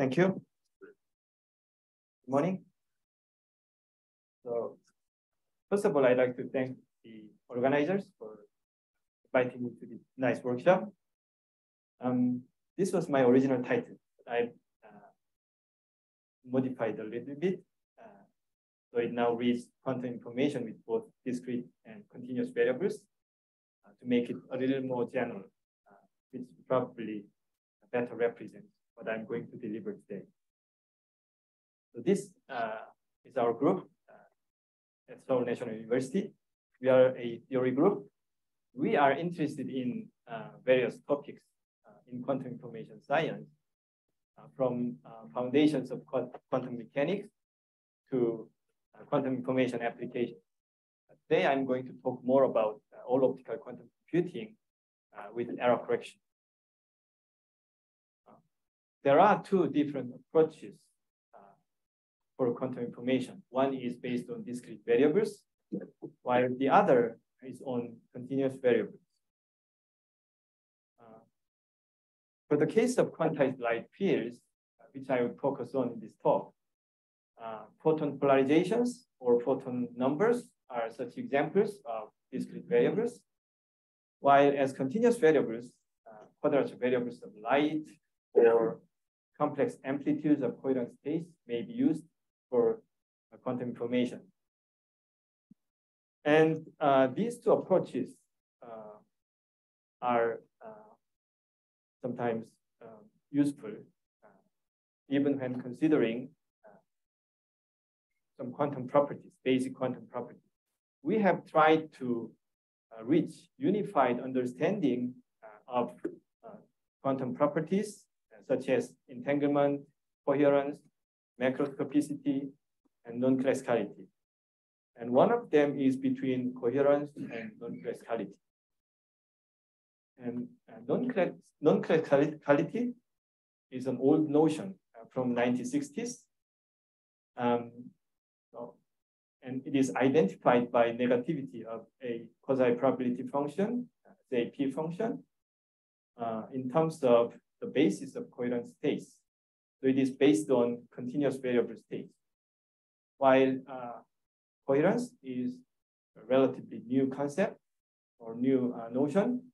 Thank you. Good morning. So, first of all, I'd like to thank the organizers for inviting me to this nice workshop. This was my original title. I modified a little bit. So it now reads quantum information with both discrete and continuous variables to make it a little more general, which probably better represents what I'm going to deliver today. So this is our group at Seoul National University. We are a theory group. We are interested in various topics in quantum information science, from foundations of quantum mechanics to quantum information application. Today, I'm going to talk more about all-optical quantum computing with error correction. There are two different approaches for quantum information. One is based on discrete variables, while the other is on continuous variables. For the case of quantized light fields, which I will focus on in this talk, photon polarizations or photon numbers are such examples of discrete variables, while as continuous variables, quadrature variables of light or complex amplitudes of coherent states may be used for quantum information. And these two approaches are sometimes useful, even when considering some quantum properties, basic quantum properties. We have tried to reach unified understanding of quantum properties such as entanglement, coherence, macroscopicity, and nonclassicality. And one of them is between coherence and nonclassicality. And nonclassicality is an old notion from 1960s. And it is identified by negativity of a quasi-probability function, say P function, in terms of the basis of coherent states. So it is based on continuous variable states. While coherence is a relatively new concept or new notion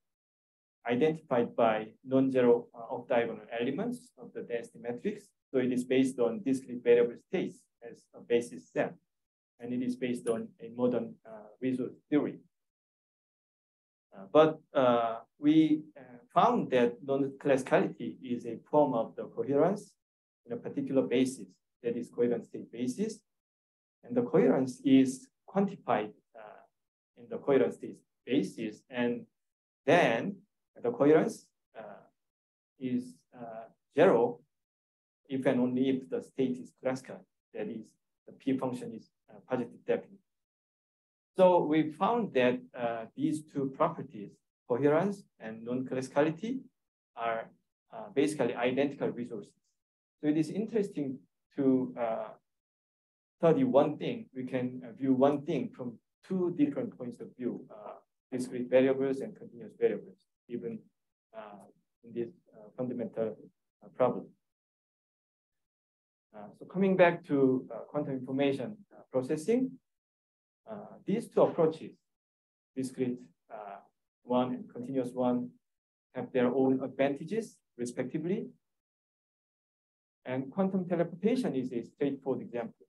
identified by non-zero off-diagonal elements of the density matrix. So it is based on discrete variable states as a basis set. And it is based on a modern resource theory. But we found that non-classicality is a form of the coherence in a particular basis, that is coherent state basis. And the coherence is quantified in the coherent state basis. And then the coherence is zero if and only if the state is classical, that is, the P function is positive definite. So we found that these two properties, coherence and non-classicality, are basically identical resources. So it is interesting to study one thing. We can view one thing from two different points of view, discrete variables and continuous variables, even in this fundamental problem. So coming back to quantum information processing, these two approaches, discrete one and continuous one, have their own advantages, respectively. And quantum teleportation is a straightforward example.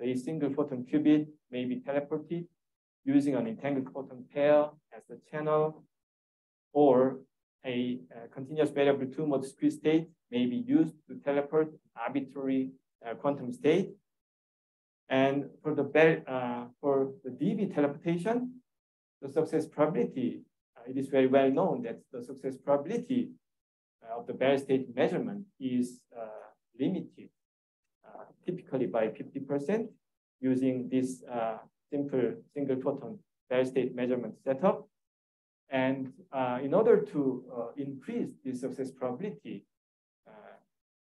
A single photon qubit may be teleported using an entangled photon pair as the channel, or a continuous variable two-mode discrete state may be used to teleport arbitrary quantum state. And for the DB teleportation, the success probability, it is very well known that the success probability of the Bell state measurement is limited, typically by 50%, using this simple single photon Bell state measurement setup. And in order to increase the success probability,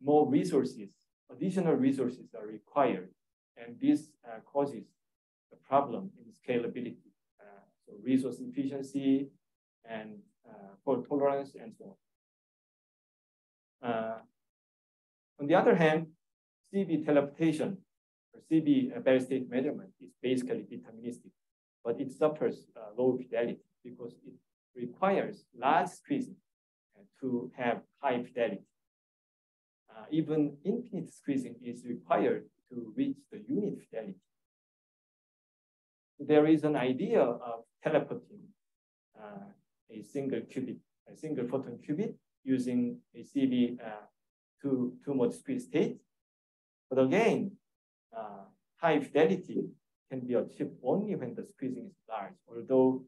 more resources, additional resources are required. And this causes a problem in scalability. So resource efficiency and fault tolerance and so on. On the other hand, CB teleportation or CB barrier state measurement is basically deterministic, but it suffers low fidelity because it requires large squeezing to have high fidelity. Even infinite squeezing is required to reach the unit fidelity. There is an idea of teleporting a single photon qubit using a CB two-mode squeeze state. But again, high fidelity can be achieved only when the squeezing is large, although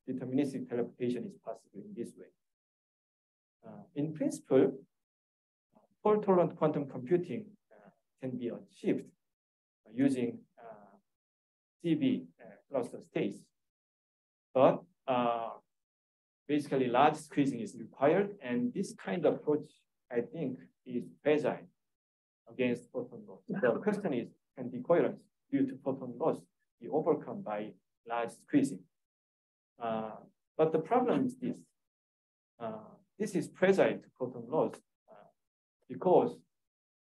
deterministic teleportation is possible in this way. In principle, fault-tolerant quantum computing can be achieved using CB cluster states, but basically large squeezing is required, and this kind of approach, I think, is fragile against photon loss. The question is, can decoherence due to photon loss be overcome by large squeezing? But the problem is this. This is fragile to photon loss because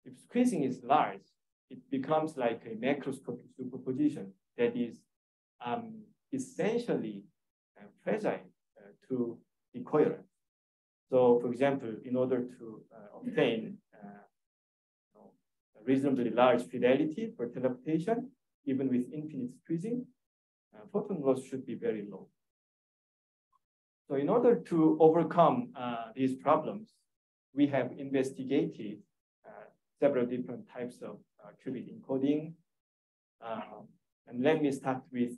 if squeezing is large, it becomes like a macroscopic superposition that is essentially fragile to decoherence. So, for example, in order to obtain reasonably large fidelity for teleportation, even with infinite squeezing, photon loss should be very low. So in order to overcome these problems, we have investigated several different types of qubit encoding. And let me start with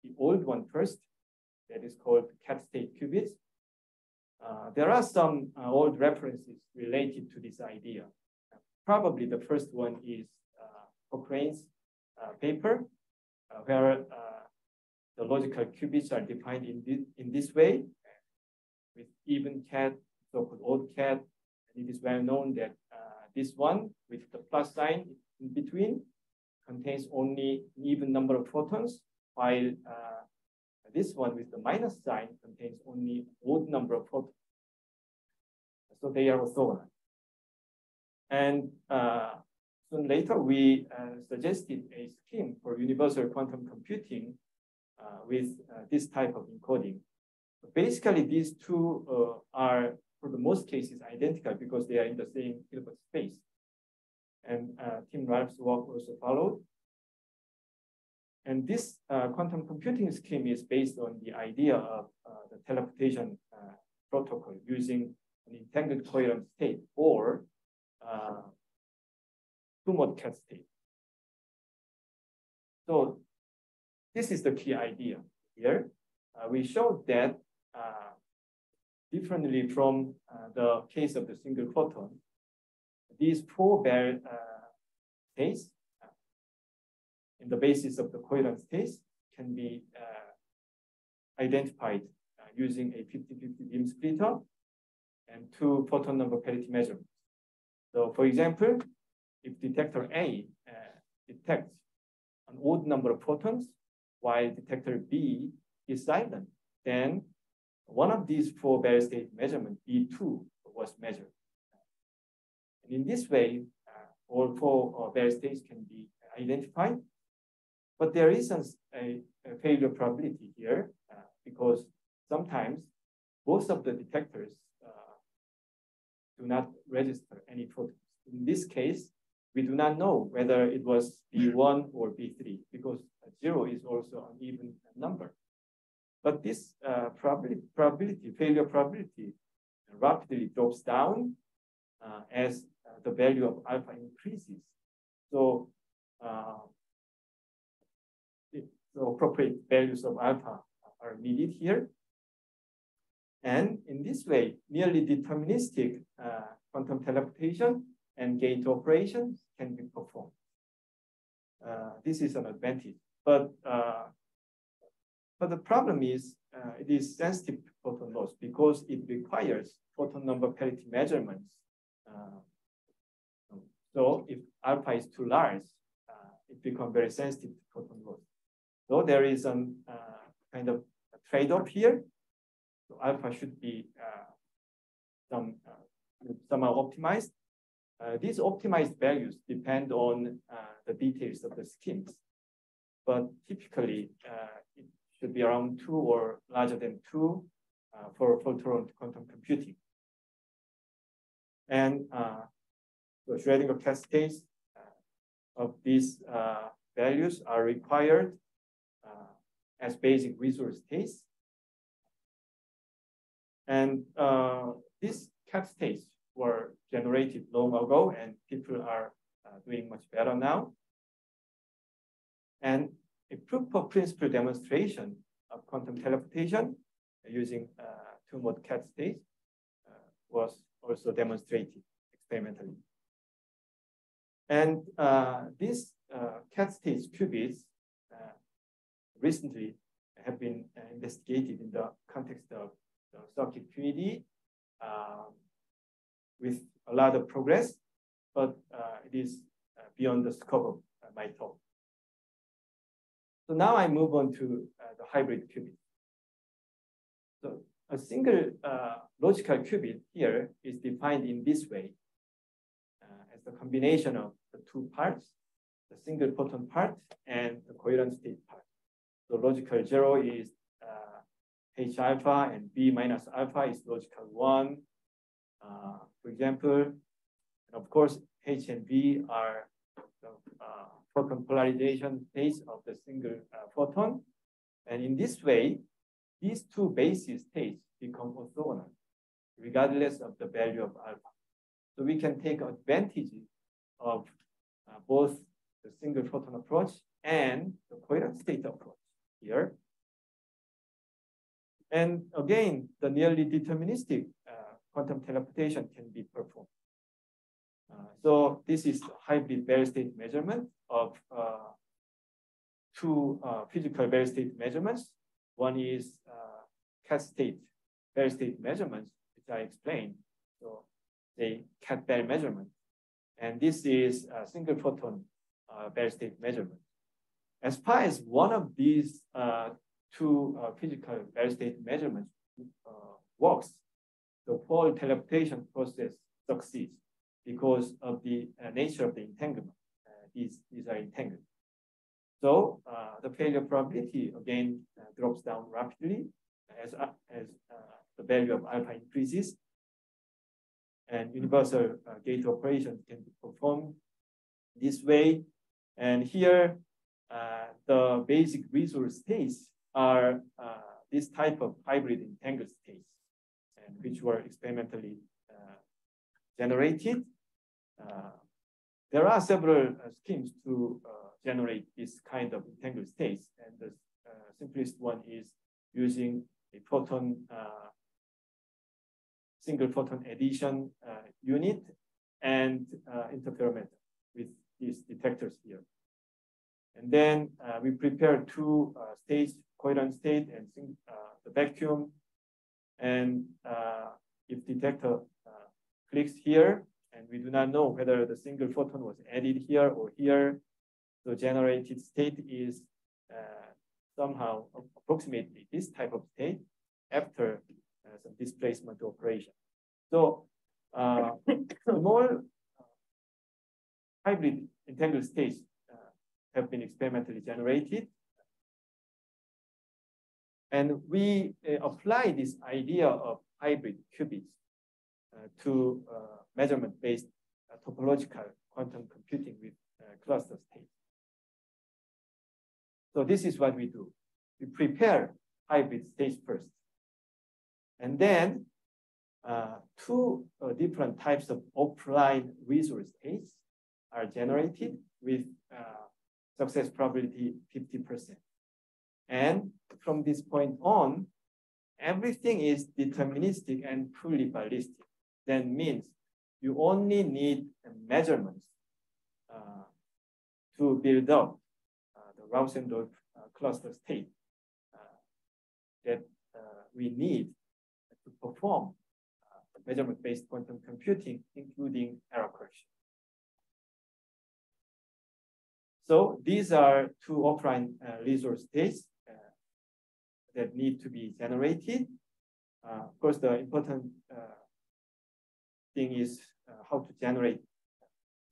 the old one first, that is called cat state qubits. There are some old references related to this idea. Probably the first one is Cochrane's paper, where the logical qubits are defined in this way, with even cat, so-called old cat. And it is well known that this one with the plus sign in between contains only an even number of photons, while this one with the minus sign contains only odd number of photons. So they are orthogonal. And soon later, we suggested a scheme for universal quantum computing with this type of encoding. So basically, these two are, for the most cases, identical because they are in the same Hilbert space. And Tim Ralph's work also followed. And this quantum computing scheme is based on the idea of the teleportation protocol using an entangled coherent state or two-mode cat state. So this is the key idea here. We showed that differently from the case of the single photon, these four barrier states in the basis of the coherent states can be identified using a 50-50 beam splitter and two photon number parity measurements. So for example, if detector A detects an odd number of photons while detector B is silent, then one of these four barrier state measurements, B2, was measured. And in this way, all four barrier states can be identified. But there is a failure probability here because sometimes both of the detectors do not register any photons. In this case, we do not know whether it was B1 or B3 because 0 is also an even number. But this failure probability rapidly drops down as the value of alpha increases. So the appropriate values of alpha are needed here. And in this way, nearly deterministic quantum teleportation and gate operations can be performed. This is an advantage. But the problem is it is sensitive to photon loss because it requires photon number parity measurements. So if alpha is too large, it becomes very sensitive to photon loss. So there is some kind of trade-off here. So alpha should be somehow optimized. These optimized values depend on the details of the schemes, but typically it should be around 2 or larger than 2 for fault-tolerant quantum computing. And the Schrödinger cascades of these values are required as basic resource states. And these cascades were generated long ago, and people are doing much better now. And a proof of principle demonstration of quantum teleportation using 2-mode cascades was also demonstrated experimentally. And these cascades qubits recently have been investigated in the context of the circuit QED with a lot of progress, but it is beyond the scope of my talk. So now I move on to the hybrid qubit. So a single logical qubit here is defined in this way as the combination of the 2 parts, the single photon part and the coherent state part. So logical 0 is H alpha and B minus alpha is logical 1. For example, and of course, H and B are the photon polarization states of the single photon. And in this way, these 2 basis states become orthogonal, regardless of the value of alpha. So we can take advantage of both the single photon approach and the coherent state approach here. And again, the nearly deterministic quantum teleportation can be performed. So this is hybrid Bell state measurement of 2 physical Bell state measurements. One is cat state Bell state measurements, which I explained. So the cat Bell measurement. And this is a single photon Bell state measurement. As far as one of these 2 physical Bell state measurements works, the whole teleportation process succeeds because of the nature of the entanglement. These are entangled. So the failure probability again drops down rapidly as the value of alpha increases, and universal gate operations can be performed this way. And here, the basic resource states are this type of hybrid entangled states, and which were experimentally generated. There are several schemes to generate this kind of entangled states, and the simplest one is using a photon single photon addition unit and interferometer with these detectors here. And then we prepare 2 states, coherent state and the vacuum. And if detector clicks here, and we do not know whether the single photon was added here or here, the generated state is somehow approximately this type of state after some displacement operation. So small hybrid entangled states have been experimentally generated. And we apply this idea of hybrid qubits to measurement-based topological quantum computing with cluster states. So this is what we do. We prepare hybrid states first. And then 2 different types of offline resource states are generated with success probability 50%. And from this point on, everything is deterministic and fully ballistic. That means you only need measurements to build up the Rausendorf cluster state that we need to perform measurement-based quantum computing, including error correction. So these are 2 offline resource states that need to be generated. Of course, the important thing is how to generate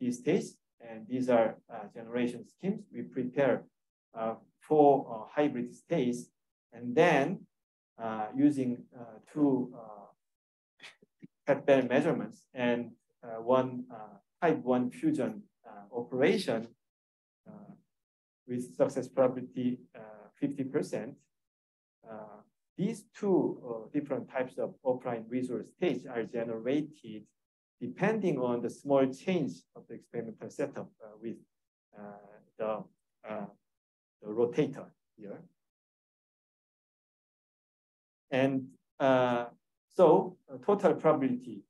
these states, and these are generation schemes. We prepare 4 hybrid states, and then using 2 Fat-Bell measurements and 1 type 1 fusion operation with success probability 50%. These 2 different types of offline resource states are generated depending on the small change of the experimental setup with the rotator here. And so total probability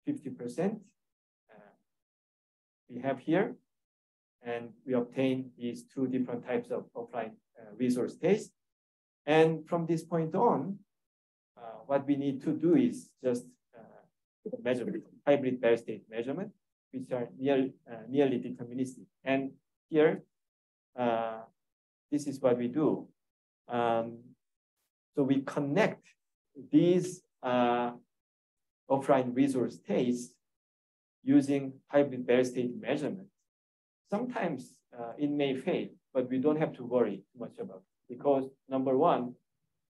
50% we have here, and we obtain these 2 different types of offline resource states. And from this point on, what we need to do is just measurement, hybrid Bell state measurement, which are nearly deterministic. And here, this is what we do. So we connect these offline resource states using hybrid Bell state measurement. Sometimes it may fail, but we don't have to worry too much about it, because number one,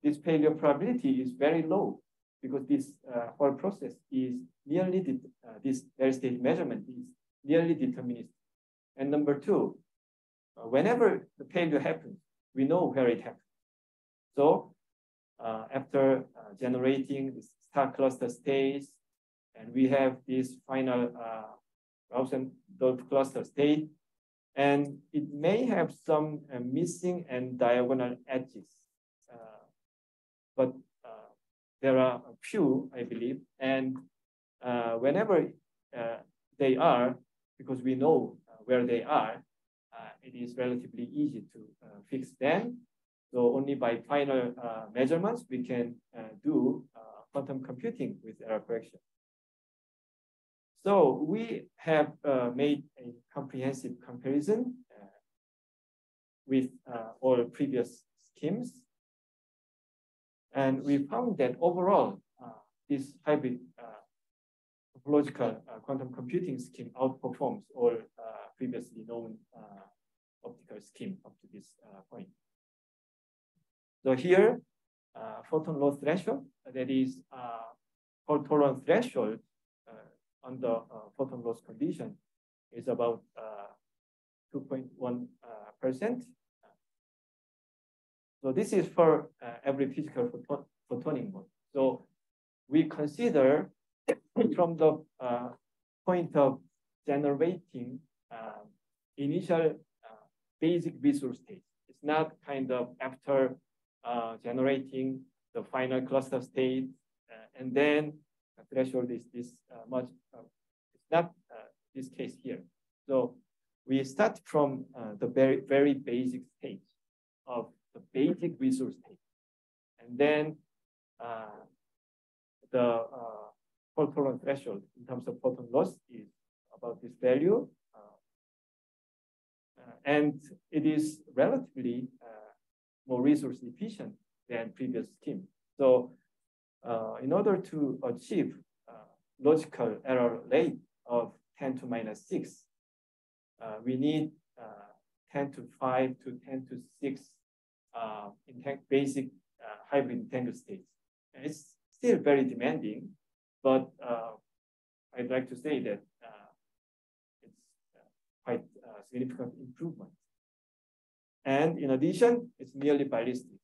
this failure probability is very low, because this whole process is nearly, this Bell state measurement is nearly deterministic. And number two, whenever the failure happens, we know where it happens. So after generating the star cluster states, and we have this final Gaussian-Dolph cluster state, and it may have some missing and diagonal edges, but there are a few, I believe, and whenever they are, because we know where they are, it is relatively easy to fix them. So only by final measurements, we can do quantum computing with error correction. So we have made a comprehensive comparison with all previous schemes. And we found that overall, this hybrid topological quantum computing scheme outperforms all previously known optical scheme up to this point. So here, photon loss threshold, that is fault-tolerant threshold under photon loss condition, is about 2.1%. So this is for every physical photonic mode. So we consider from the point of generating initial basic resource state. It's not kind of after generating the final cluster state, and then the threshold is this much. It's not this case here. So we start from the very basic state of the basic resource state, and then the fault-tolerant threshold in terms of photon loss is about this value, and it is relatively more resource efficient than previous scheme. So in order to achieve logical error rate of 10 to minus 6, we need 10 to 5 to 10 to 6 basic hybrid entangled states. And it's still very demanding, but I'd like to say that it's quite a significant improvement. And in addition, it's nearly ballistic.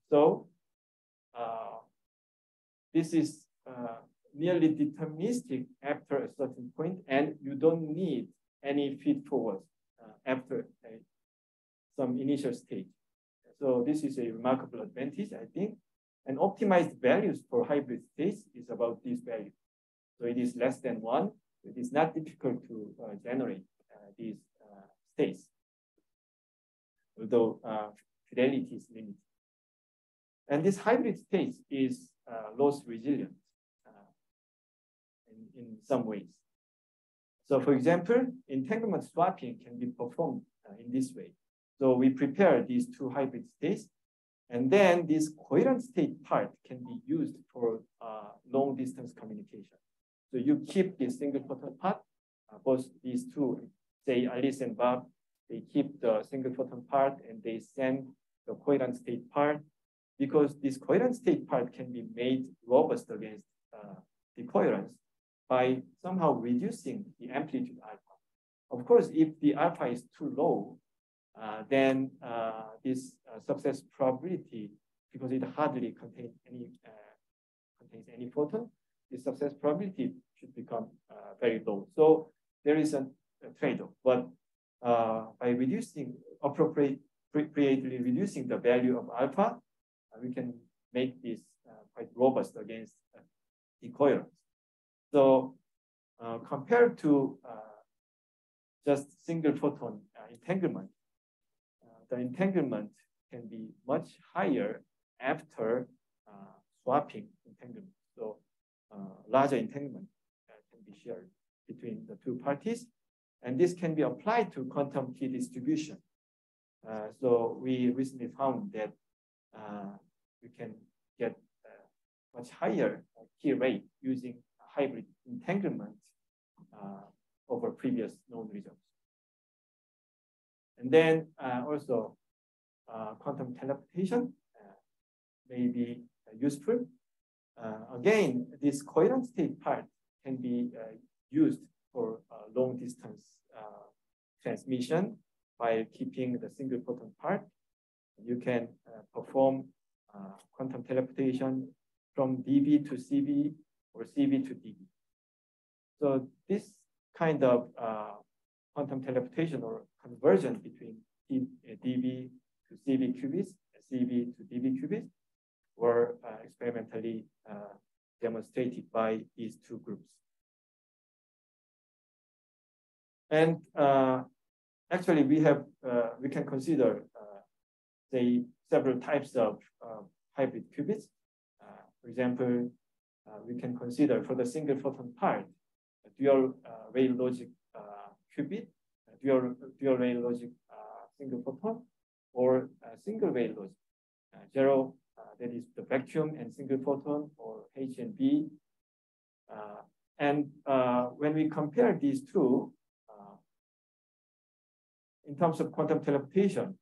So this is nearly deterministic after a certain point, and you don't need any feed forward after some initial stage. So this is a remarkable advantage, I think. And optimized values for hybrid states is about this value. So it is less than 1. It is not difficult to generate these states, although fidelity is limited. And this hybrid state is loss resilient in some ways. So for example, entanglement swapping can be performed in this way. So we prepare these 2 hybrid states, and then this coherent state part can be used for long distance communication. So you keep the single photon part both these two, say Alice and Bob, they keep the single photon part and they send the coherent state part, because this coherent state part can be made robust against decoherence by somehow reducing the amplitude alpha. Of course, if the alpha is too low, then this success probability, because it hardly contains any photon, the success probability should become very low. So there is a trade-off, but by reducing, appropriately reducing the value of alpha, we can make this quite robust against decoherence. So compared to just single photon entanglement, the entanglement can be much higher after swapping entanglement. So larger entanglement can be shared between the two parties, and this can be applied to quantum key distribution. So we recently found that we can get much higher key rate using hybrid entanglement over previous known results. And then also quantum teleportation may be useful. Again, this coherent state part can be used for long distance transmission by keeping the single photon part. You can perform quantum teleportation from dB to CB or CB to dB. So this kind of quantum teleportation or conversion between dB to CB qubits, CB to dB qubits were experimentally demonstrated by these two groups. And actually, we can consider say several types of hybrid qubits. For example, we can consider for the single photon part a dual ray logic qubit, dual ray logic single photon, or single ray logic zero, that is the vacuum and single photon, or H and B. And when we compare these two, in terms of quantum teleportation,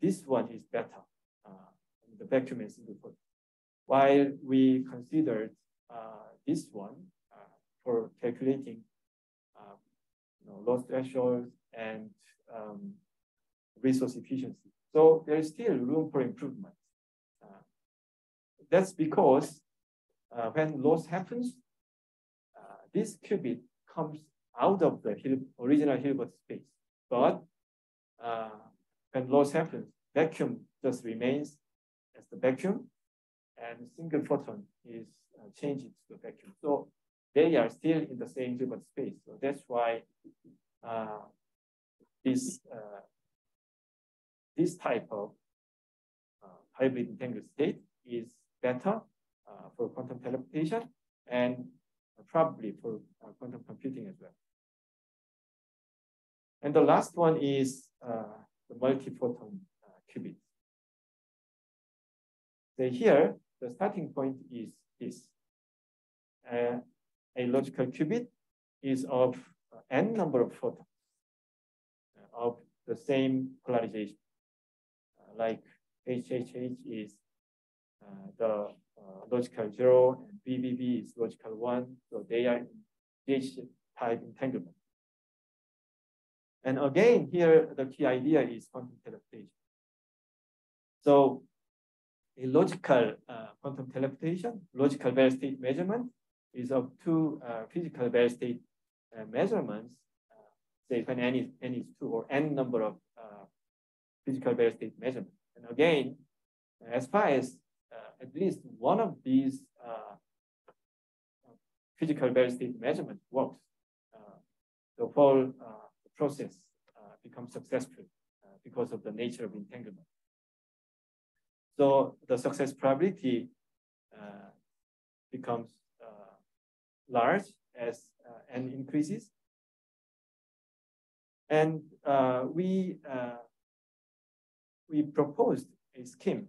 this one is better, the vacuum and single photon. While we considered this one for calculating loss thresholds and resource efficiency. So there is still room for improvement. That's because when loss happens, this qubit comes out of the original Hilbert space. But when loss happens, vacuum just remains as the vacuum, and single photon is changed to the vacuum. So they are still in the same Hilbert space. So that's why this type of hybrid entangled state is better for quantum teleportation and probably for quantum computing as well. And the last one is the multi-photon qubit. So here, the starting point is this. A logical qubit is of n number of photons of the same polarization. Like HHH is the logical 0, and BBB is logical 1. So they are H-type entanglement. And again, here, the key idea is quantum teleportation. So a logical quantum teleportation, logical Bell state measurement, is of two physical Bell state measurements, say when n is 2, or n number of physical Bell state measurements. And again, as far as at least one of these physical Bell state measurement works, the whole process becomes successful because of the nature of entanglement. So the success probability becomes large as n increases. And we proposed a scheme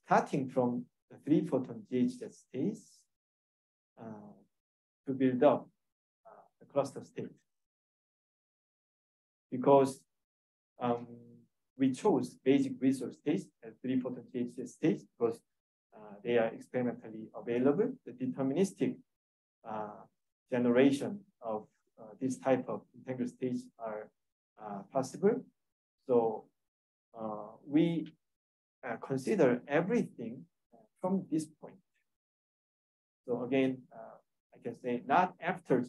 starting from the 3-photon GH that stays to build up the cluster state. Because we chose basic resource states as 3-photon GHZ states because they are experimentally available. The deterministic generation of this type of entangled states are possible. So we consider everything from this point. So again, I can say not after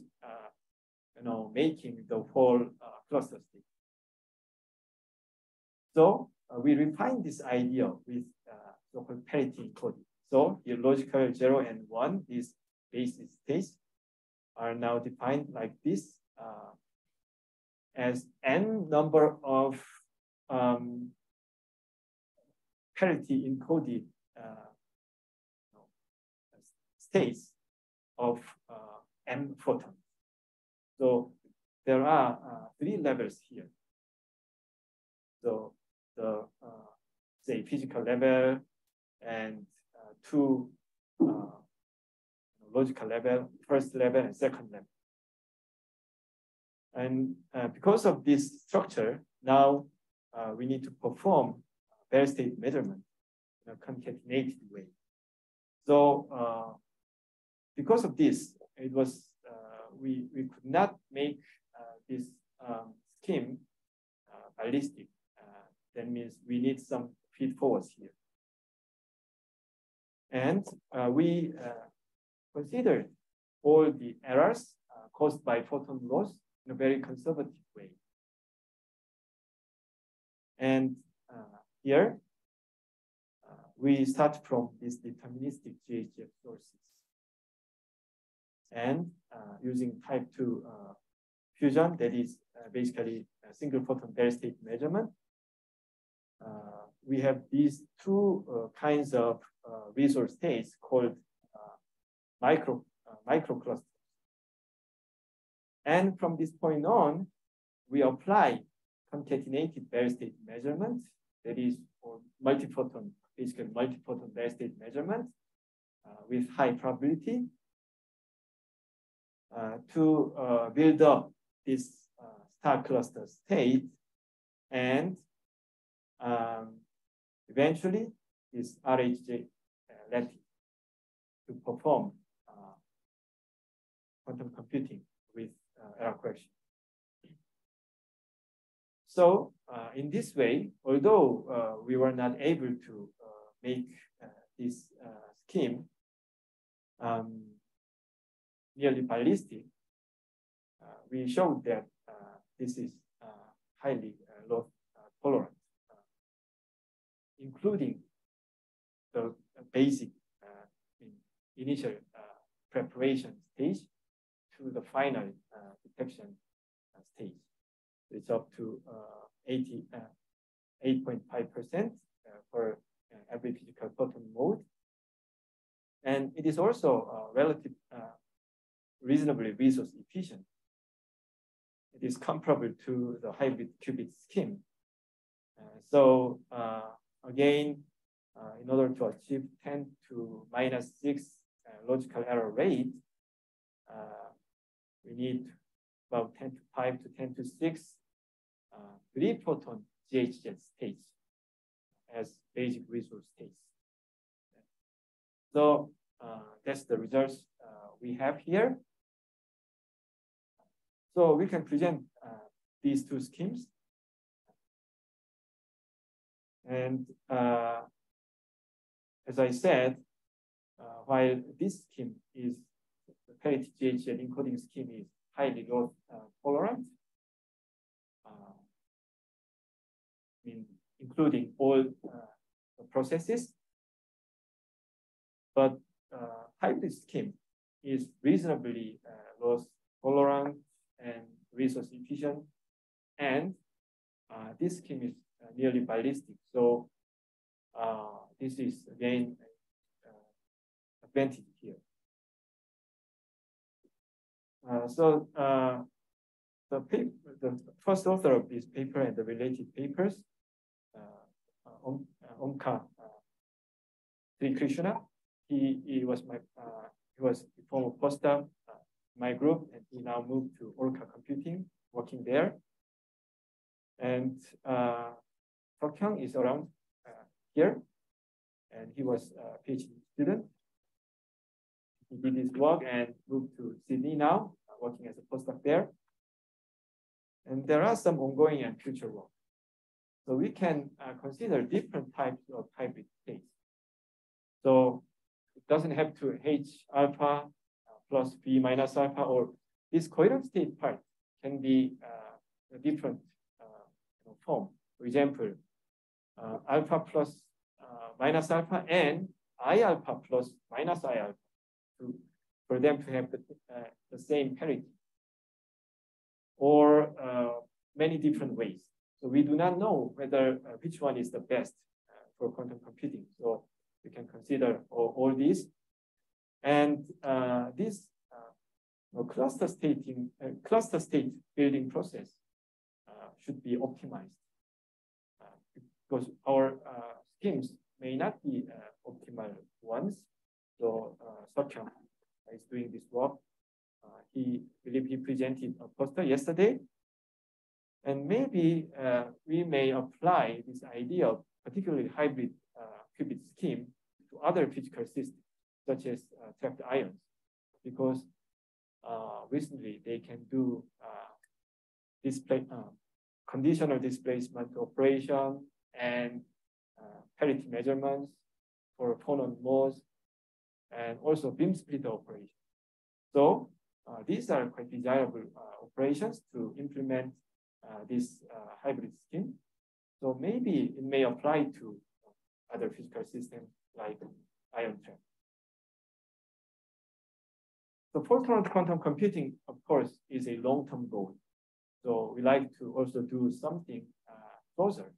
making the whole cluster state. So we refine this idea with so-called parity encoding. So the logical 0 and 1, these basic states, are now defined like this as n number of parity encoded states of m photons. So there are 3 levels here. So the say physical level and 2 logical level, first level and second level. And because of this structure, now we need to perform bare state measurement in a concatenated way. So because of this, it was we could not make this scheme ballistic. That means we need some feed forwards here. And we considered all the errors caused by photon loss in a very conservative way. And here, we start from these deterministic GHF sources. And using type 2 fusion, that is basically a single photon bare state measurement, we have these 2 kinds of resource states called microclusters. And from this point on, we apply concatenated bare state measurement, that is for multiphoton, basically multiphoton bare state measurement with high probability to build up this star cluster state, and eventually this RHJ lattice to perform quantum computing with error correction. So in this way, although we were not able to make this scheme nearly ballistic, we showed that this is highly loss tolerant, including the basic initial preparation stage to the final detection stage. It's up to 8.5% for every physical photon mode. And it is also reasonably resource efficient. It is comparable to the hybrid qubit scheme. So again, in order to achieve 10 to minus 6 logical error rate, we need about 10 to 5 to 10 to 6 3-photon GHZ states as basic resource states. So that's the results we have here. So we can present these 2 schemes. And as I said, while this scheme is the parity GHZ encoding scheme is highly loss tolerant, including all the processes, but hybrid scheme is reasonably loss tolerant and resource efficient, and this scheme is nearly ballistic. So this is again advantage here. So the first author of this paper and the related papers, Omkar Sri Krishna, he was a former postdoc my group, and he now moved to Orca Computing, working there. And Hyunseok Jeong is around here, and he was a PhD student. He did his work and moved to Sydney now, working as a postdoc there. And there are some ongoing and future work. So we can consider different types of hybrid states. So it doesn't have to H alpha plus B minus alpha, or this coherent state part can be a different form. For example, alpha plus minus alpha and I alpha plus minus I alpha for them to have the same parity, or many different ways. So we do not know whether which one is the best for quantum computing. So we can consider all these. And this cluster state building process should be optimized because our schemes may not be optimal ones. So Hyunseok Jeong is doing this work. He presented a poster yesterday. And maybe we may apply this idea of particularly hybrid qubit scheme to other physical systems, such as trapped ions, because recently they can do conditional displacement operation and parity measurements for phonon modes, and also beam splitter operation. So these are quite desirable operations to implement this hybrid scheme. So maybe it may apply to other physical systems like ion trap. So fault-tolerant quantum computing, of course, is a long-term goal. So we like to also do something closer.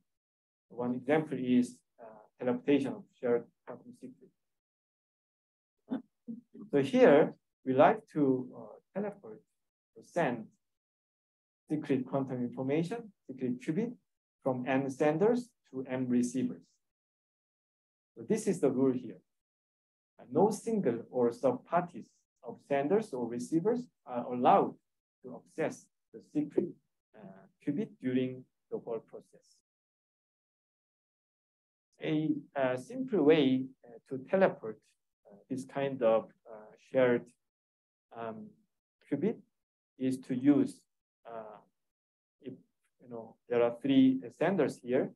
One example is teleportation of shared quantum secret. So here, we like to teleport or send secret quantum information, secret qubit, from N senders to M receivers. So this is the rule here. No single or sub-parties of senders or receivers are allowed to access the secret qubit during the whole process. A simple way to teleport this kind of shared qubit is to use, if there are 3 senders here,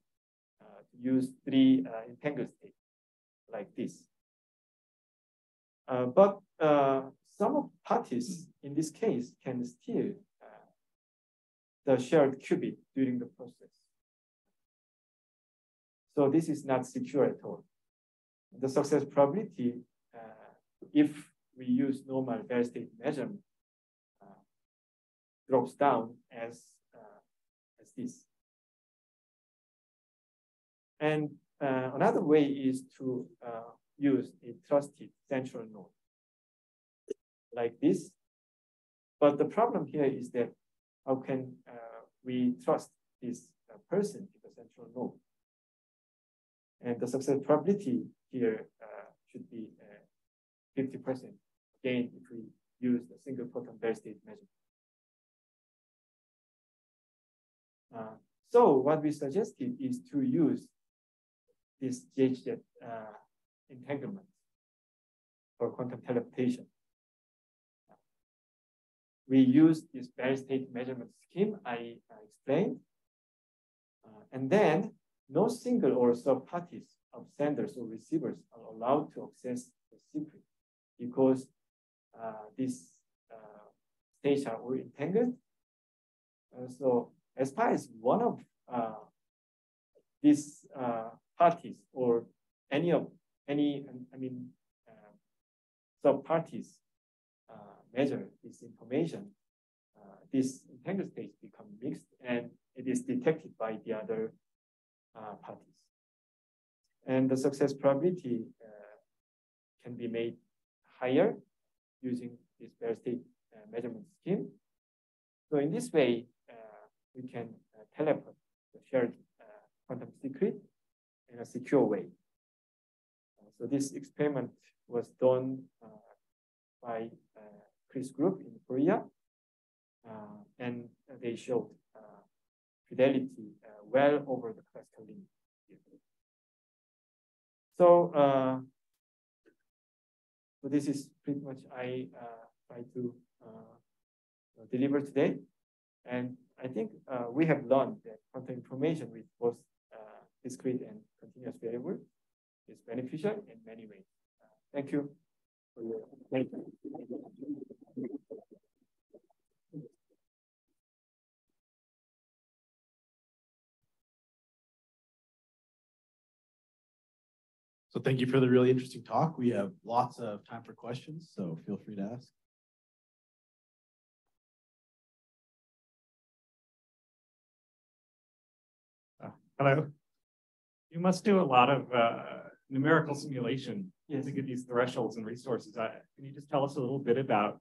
to use 3 entangled states like this. But some of parties in this case can steal the shared qubit during the process. So this is not secure at all. The success probability, if we use normal bare state measurement, drops down as this. And another way is to use a trusted central node like this. But the problem here is that how can we trust this person in the central node? And the success probability here should be 50%. Again, if we use a single photon bare state measurement. So what we suggested is to use this GHZ entanglement for quantum teleportation. We use this bare state measurement scheme I explained, and then no single or sub-parties of senders or receivers are allowed to access the secret because these states are all entangled. So as far as one of these parties or any sub-parties measure this information, these entangled states become mixed and it is detected by the other parties. And the success probability can be made higher using this bare state measurement scheme. So in this way, we can teleport the shared quantum secret in a secure way. So this experiment was done by Chris group in Korea, and they showed fidelity well over the classical limit. So, so this is pretty much I try to deliver today. And I think we have learned that quantum information with both discrete and continuous variable is beneficial in many ways. Thank you for your attention. So thank you for the really interesting talk. We have lots of time for questions, so feel free to ask. Hello. You must do a lot of numerical simulation to get these thresholds and resources. Can you just tell us a little bit about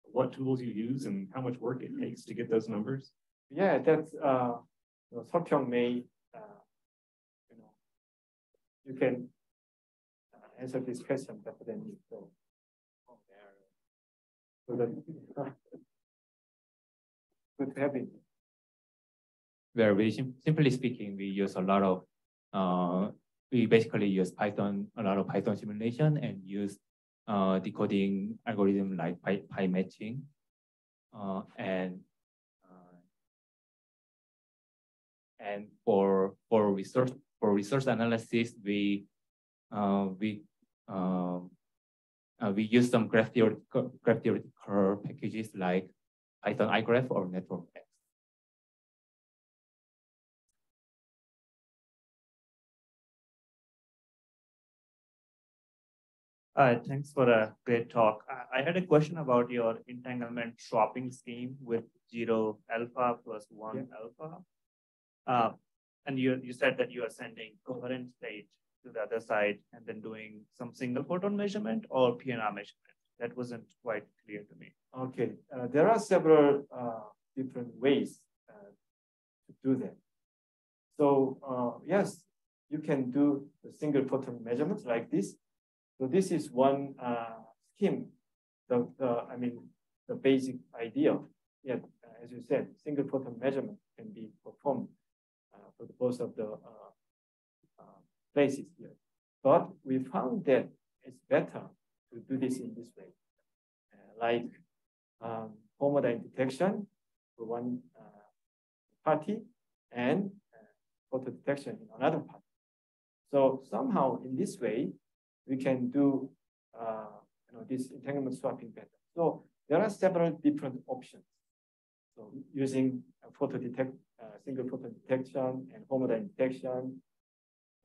what tools you use and how much work it takes to get those numbers? Yeah, that's Seok Jeong may you can answer this question better than me. So, good to have you. Very simply speaking, we use a lot of, we basically use Python, a lot of Python simulation and use decoding algorithm like pi matching. And for resource analysis, we use some graph theoretical packages like Python iGraph or Network X. Thanks for a great talk. I had a question about your entanglement swapping scheme with 0 alpha plus 1 alpha. And you said that you are sending coherent state to the other side and then doing some single photon measurement or PNR measurement. That wasn't quite clear to me. Okay, there are several different ways to do that. So yes, you can do the single photon measurements like this. So this is one scheme. I mean, the basic idea. Yeah, as you said, single photon measurement can be performed for both of the places here. But we found that it's better to do this in this way, like homodyne detection for one party and photo detection in another party. So somehow in this way, we can do this entanglement swapping better. So there are several different options. So using single photon detection and homodyne detection.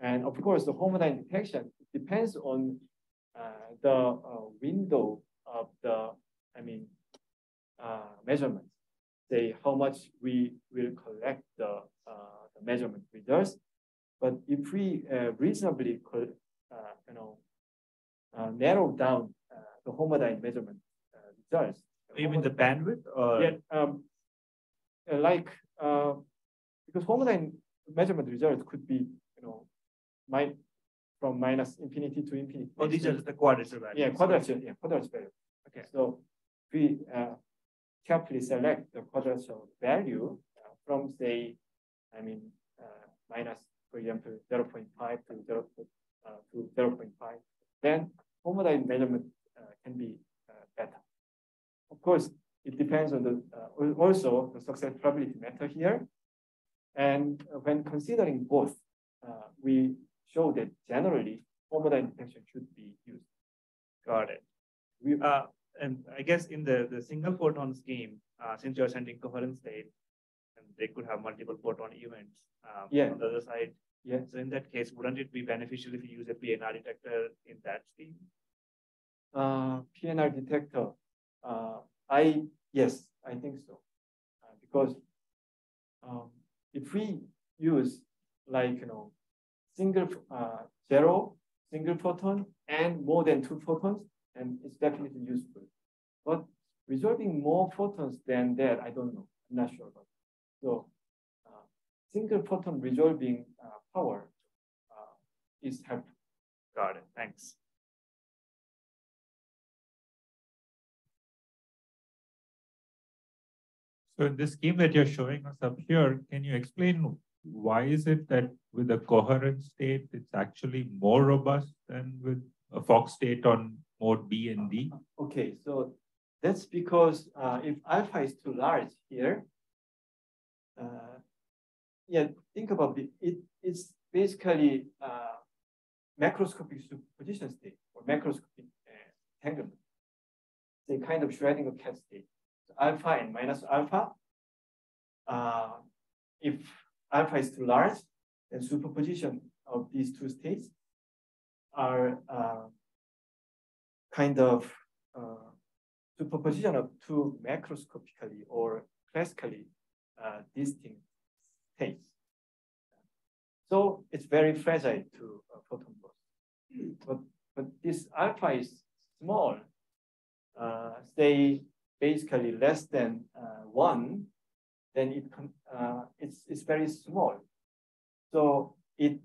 And of course, the homodyne detection depends on the window of the, measurements. Say how much we will collect the measurement results. But if we reasonably narrow down the homodyne measurement results. You mean the bandwidth? Or? Yeah, because homodyne measurement results could be, from minus infinity to infinity. Oh, these are the quadrature values. Yeah, quadrature value. Okay. So we carefully select the quadrature value from, say, minus, for example, 0.5 to 0.5. Then homodyne measurement can be better. Of course, it depends on the also the success probability matter here. And when considering both, we show that generally homodyne detection should be used. Got it. And I guess in the single photon scheme, since you're sending coherent state, and they could have multiple photon events on the other side. Yeah. So in that case, wouldn't it be beneficial if you use a PNR detector in that scheme? PNR detector, yes, I think so. Because if we use single photon and more than 2 photons, and it's definitely useful. But resolving more photons than that, I don't know. I'm not sure about it. So single photon resolving power is helpful. Got it. Thanks. So in this scheme that you're showing us up here, can you explain why is it that with a coherent state, it's actually more robust than with a Fock state on mode B and D? Okay, so that's because if alpha is too large here, yeah, think about it. It's basically macroscopic superposition state or macroscopic entanglement. It's a kind of Schrödinger cat state. So alpha and minus alpha. If alpha is too large, then superposition of these two states are kind of superposition of two macroscopically or classically distinct states. So it's very fragile to photon burst. But this alpha is small, say basically less than 1, then it's very small. So it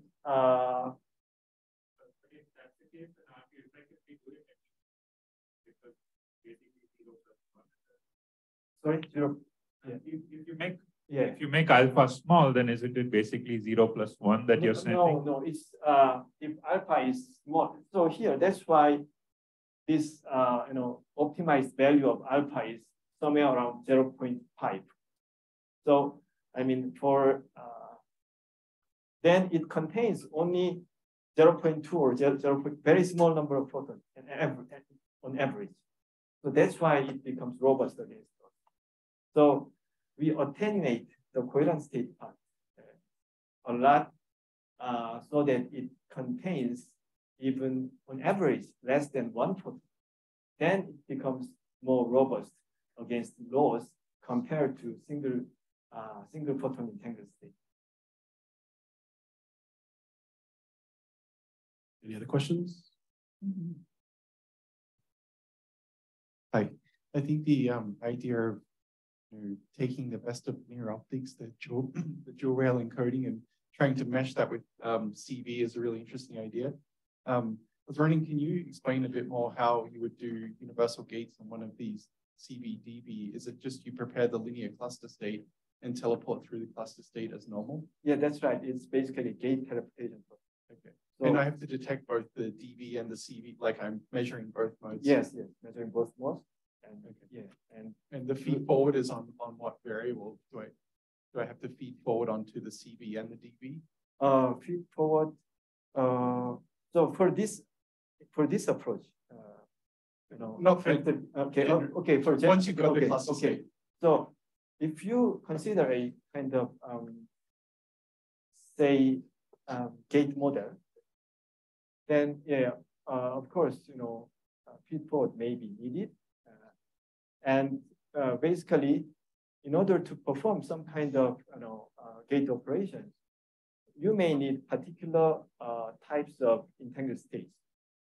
sorry, 0. Yeah. If you make alpha small, then isn't it basically 0 plus 1 that you're saying? No, it's if alpha is small. So here, that's why this optimized value of alpha is somewhere around 0.5. So I mean, for then it contains only 0.2 or 0, very small number of photons on average. So that's why it becomes robust against us. So we attenuate the coherent state part a lot so that it contains even on average less than 1 photon. Then it becomes more robust against loss compared to single photon entangled state. Any other questions? Hi, I think the idea of taking the best of linear optics, the dual rail encoding, and trying to mesh that with CV is a really interesting idea. I was wondering, can you explain a bit more how you would do universal gates on one of these CV-DB? Is it just you prepare the linear cluster state and teleport through the cluster state as normal? Yeah, that's right. It's basically gate teleportation. Okay. So, and I have to detect both the DB and the CV, like I'm measuring both modes. Yes, measuring both modes. And okay. Yeah, and the feed forward is on what variable? Do I have to feed forward onto the CV and the DB? Feed forward. So for this approach, not for okay. For once you go to cluster state. So if you consider a kind of say gate model, then of course feed forward may be needed, and basically in order to perform some kind of gate operations, you may need particular types of entangled states.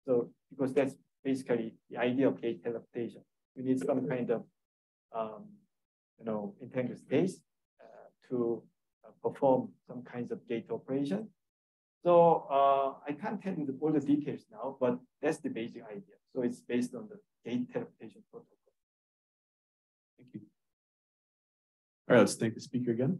So because that's basically the idea of gate teleportation, you need some kind of entangled states to perform some kinds of gate operation. So I can't tell you all the details now, but that's the basic idea. So it's based on the gate teleportation protocol. Thank you. All right, let's thank the speaker again.